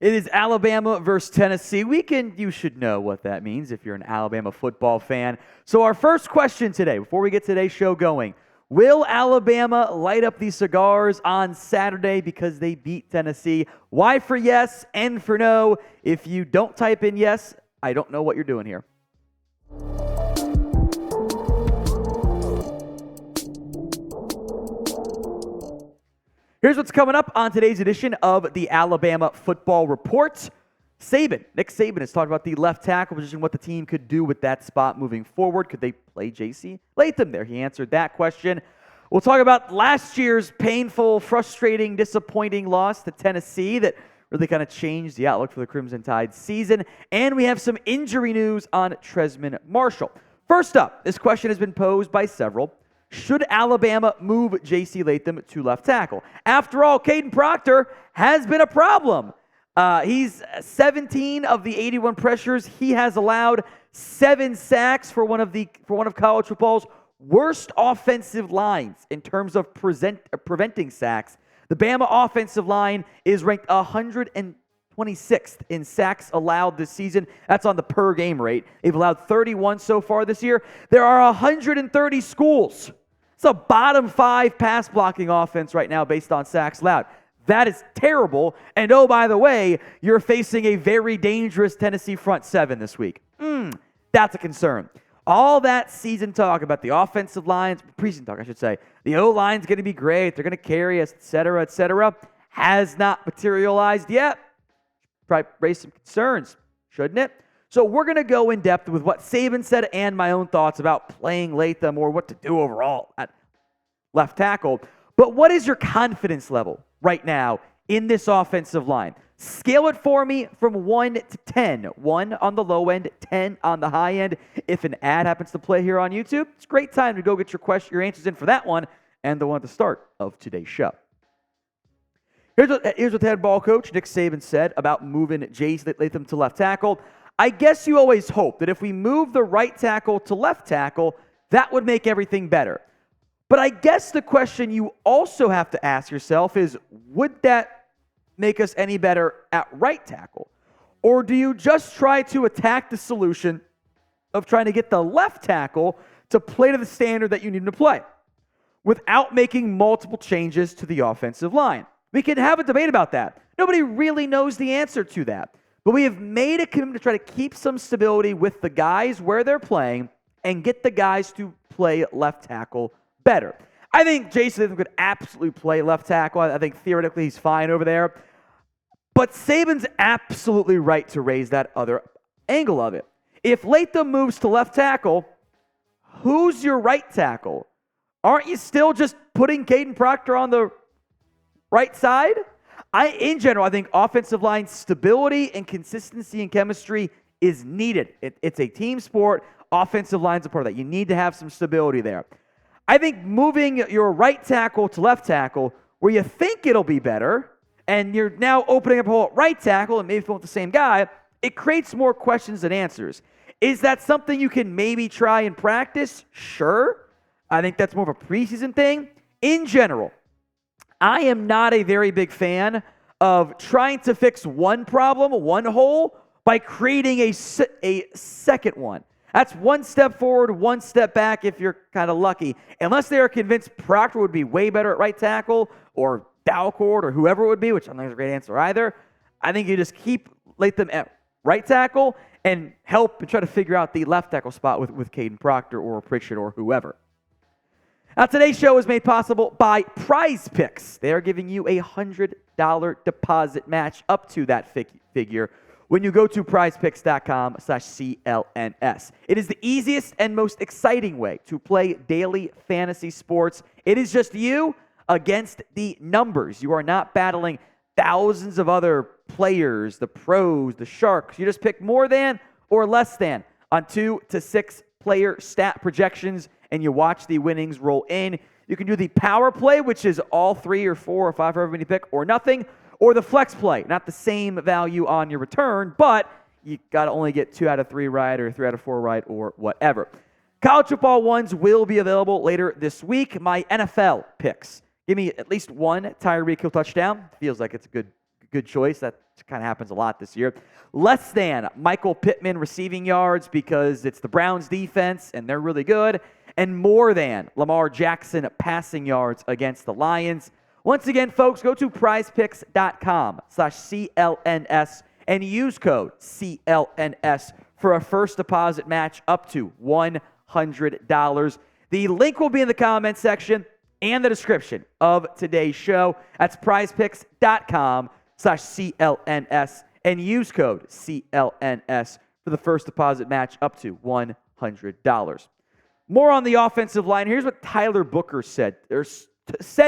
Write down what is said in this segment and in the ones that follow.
It is Alabama versus Tennessee. You should know what that means if you're an Alabama football fan. So our first question today, before we get today's show going, will Alabama light up these cigars on Saturday because they beat Tennessee? Y for yes, N for no. If you don't type in yes, I don't know what you're doing here. Here's what's coming up on today's edition of the Alabama Football Report. Nick Saban has talked about the left tackle position, what the team could do with that spot moving forward. Could they play JC Latham there? He answered that question. We'll talk about last year's painful, frustrating, disappointing loss to Tennessee that really kind of changed the outlook for the Crimson Tide season. And we have some injury news on Trezman Marshall. First up, this question has been posed by several. Should Alabama move JC Latham to left tackle? After all, Kaydn Proctor has been a problem. He's 17 of the 81 pressures. He has allowed 7 sacks for one of college football's worst offensive lines in terms of preventing sacks. The Bama offensive line is ranked 126th in sacks allowed this season. That's on the per game rate. They've allowed 31 so far this year. There are 130 schools. It's a bottom 5 pass blocking offense right now based on sacks allowed. That is terrible. And oh, by the way, you're facing a very dangerous Tennessee front 7 this week. That's a concern. All that season talk about the offensive lines, preseason talk, I should say, the O-line's going to be great, they're going to carry us, et cetera, has not materialized yet. Probably raise some concerns, shouldn't it? So we're going to go in depth with what Saban said and my own thoughts about playing Latham or what to do overall at left tackle. But what is your confidence level right now in this offensive line? Scale it for me from 1 to 10. 1 on the low end, 10 on the high end. If an ad happens to play here on YouTube, it's a great time to go get your answers in for that one and the one at the start of today's show. Here's what the head ball coach, Nick Saban, said about moving JC Latham to left tackle. I guess you always hope that if we move the right tackle to left tackle, that would make everything better. But I guess the question you also have to ask yourself is, would that make us any better at right tackle? Or do you just try to attack the solution of trying to get the left tackle to play to the standard that you need him to play without making multiple changes to the offensive line? We can have a debate about that. Nobody really knows the answer to that. But we have made a commitment to try to keep some stability with the guys where they're playing and get the guys to play left tackle better. I think JC Latham could absolutely play left tackle. I think theoretically he's fine over there. But Saban's absolutely right to raise that other angle of it. If Latham moves to left tackle, who's your right tackle? Aren't you still just putting Kaydn Proctor on the right side? In general, I think offensive line stability and consistency and chemistry is needed. It's a team sport. Offensive line's a part of that. You need to have some stability there. I think moving your right tackle to left tackle, where you think it'll be better, and you're now opening up a hole at right tackle and maybe filling with the same guy, it creates more questions than answers. Is that something you can maybe try and practice? Sure. I think that's more of a preseason thing. In general, I am not a very big fan of trying to fix one problem, one hole, by creating a second one. That's one step forward, one step back if you're kind of lucky. Unless they are convinced Proctor would be way better at right tackle or Dalcourt or whoever it would be, which I don't think is a great answer either. I think you just keep Latham at right tackle and help and try to figure out the left tackle spot with Kaydn Proctor or Pritchett or whoever. Now, today's show is made possible by Prize Picks. They are giving you a $100 deposit match up to that figure when you go to prizepicks.com/CLNS. It is the easiest and most exciting way to play daily fantasy sports. It is just you against the numbers. You are not battling thousands of other players, the pros, the sharks. You just pick more than or less than on 2 to 6 player stat projections, and you watch the winnings roll in. You can do the power play, which is all 3 or 4 or 5, however many you pick, or nothing, or the flex play. Not the same value on your return, but you got to only get 2 out of 3 right or 3 out of 4 right or whatever. College football ones will be available later this week. My NFL picks. Give me at least one Tyreek Hill touchdown. Feels like it's a good good choice. That kind of happens a lot this year. Less than Michael Pittman receiving yards because it's the Browns defense and they're really good. And more than Lamar Jackson passing yards against the Lions. Once again, folks, go to prizepicks.com/CLNS and use code CLNS for a first deposit match up to $100. The link will be in the comment section and the description of today's show. That's prizepicks.com/CLNS and use code CLNS for the first deposit match up to $100. More on the offensive line. Here's what Tyler Booker said, or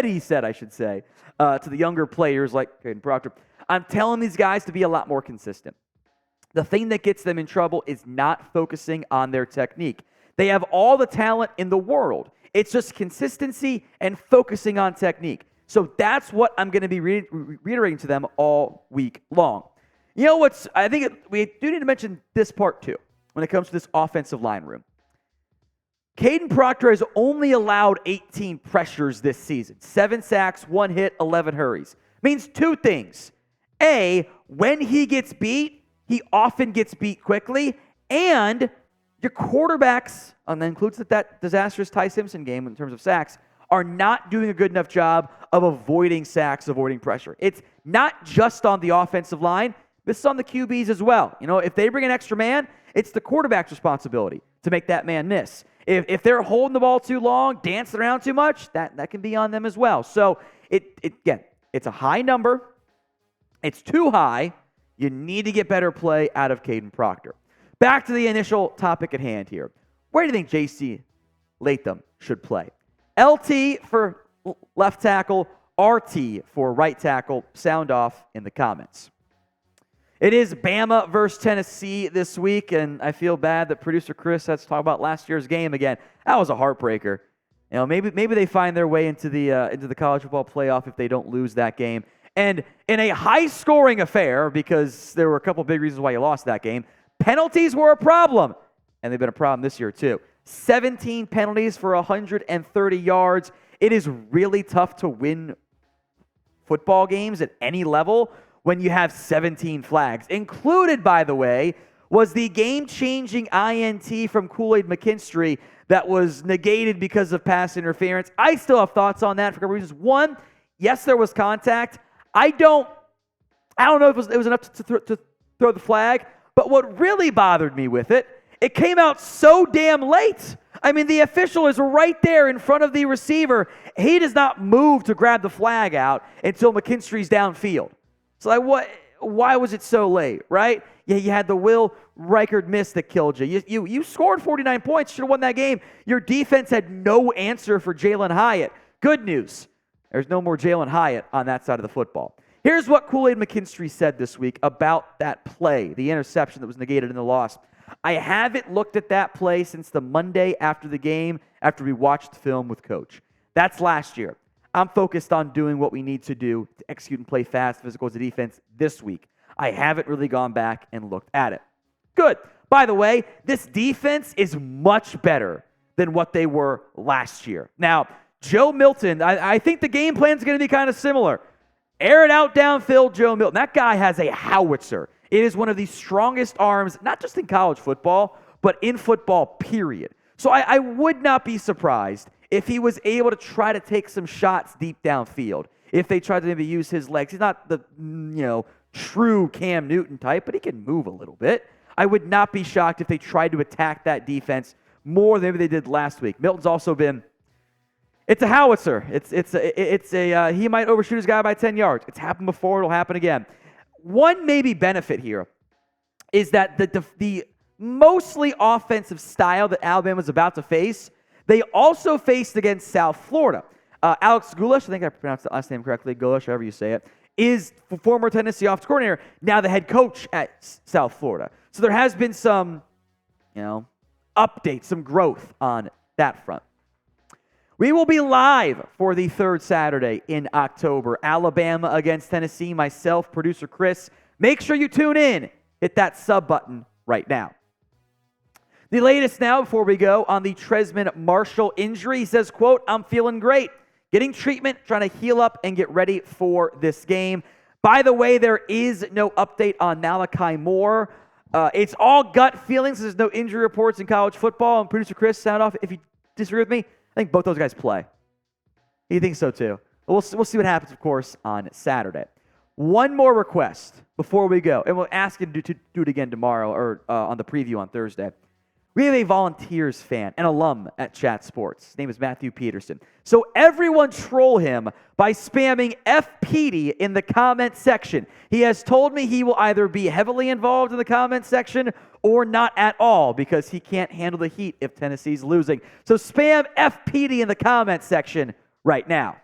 he said, I should say, to the younger players like Kaydn Proctor. I'm telling these guys to be a lot more consistent. The thing that gets them in trouble is not focusing on their technique. They have all the talent in the world. It's just consistency and focusing on technique. So that's what I'm going to be reiterating to them all week long. You know what's, we do need to mention this part too when it comes to this offensive line room. Kaydn Proctor has only allowed 18 pressures this season. 7 sacks, 1 hit, 11 hurries. Means two things. A, when he gets beat, he often gets beat quickly, and your quarterbacks, and that includes that disastrous Ty Simpson game in terms of sacks, are not doing a good enough job of avoiding sacks, avoiding pressure. It's not just on the offensive line. This is on the QBs as well. You know, if they bring an extra man, it's the quarterback's responsibility to make that man miss. If they're holding the ball too long, dancing around too much, that can be on them as well. So, again, it's a high number. It's too high. You need to get better play out of Kaydn Proctor. Back to the initial topic at hand here. Where do you think JC Latham should play? LT for left tackle, RT for right tackle. Sound off in the comments. It is Bama versus Tennessee this week, and I feel bad that producer Chris has to talk about last year's game again. That was a heartbreaker. You know, maybe they find their way into the college football playoff if they don't lose that game. And in a high-scoring affair, because there were a couple big reasons why you lost that game, penalties were a problem, and they've been a problem this year too. 17 penalties for 130 yards. It is really tough to win football games at any level when you have 17 flags. Included, by the way, was the game-changing INT from Kool-Aid McKinstry that was negated because of pass interference. I still have thoughts on that for a couple reasons. One, yes, there was contact. I don't know if it was enough to throw the flag, but what really bothered me with it came out so damn late. I mean, the official is right there in front of the receiver. He does not move to grab the flag out until McKinstry's downfield. So why was it so late, right? Yeah, you had the Will Reichard miss that killed you. You scored 49 points, should have won that game. Your defense had no answer for Jalen Hyatt. Good news. There's no more Jalen Hyatt on that side of the football. Here's what Kool-Aid McKinstry said this week about that play, the interception that was negated in the loss. I haven't looked at that play since the Monday after the game, after we watched the film with Coach. That's last year. I'm focused on doing what we need to do to execute and play fast, physical as a defense this week. I haven't really gone back and looked at it. Good. By the way, this defense is much better than what they were last year. Now, Joe Milton, I think the game plan is going to be kind of similar. Air it out downfield, Joe Milton. That guy has a howitzer. It is one of the strongest arms, not just in college football, but in football, period. So I would not be surprised if he was able to try to take some shots deep downfield. If they tried to maybe use his legs. He's not the, true Cam Newton type, but he can move a little bit. I would not be shocked if they tried to attack that defense more than maybe they did last week. Milton's also been, it's a howitzer. He might overshoot his guy by 10 yards. It's happened before. It'll happen again. One maybe benefit here is that the mostly offensive style that Alabama's about to face, they also faced against South Florida. Alex Goulash, I think I pronounced the last name correctly, Goulash, however you say it, is former Tennessee offensive coordinator, now the head coach at South Florida. So there has been some, updates, some growth on that front. We will be live for the third Saturday in October. Alabama against Tennessee. Myself, producer Chris. Make sure you tune in. Hit that sub button right now. The latest now before we go on the Trezman Marshall injury. He says, quote, I'm feeling great. Getting treatment, trying to heal up and get ready for this game. By the way, there is no update on Malachi Moore. It's all gut feelings. There's no injury reports in college football. And producer Chris, sound off if you disagree with me. I think both those guys play. He thinks so too. We'll see what happens, of course, on Saturday. One more request before we go, and we'll ask you to do it again tomorrow or on the preview on Thursday. We have a Volunteers fan, an alum at Chat Sports. His name is Matthew Peterson. So everyone troll him by spamming FPD in the comment section. He has told me he will either be heavily involved in the comment section or not at all because he can't handle the heat if Tennessee's losing. So spam FPD in the comment section right now.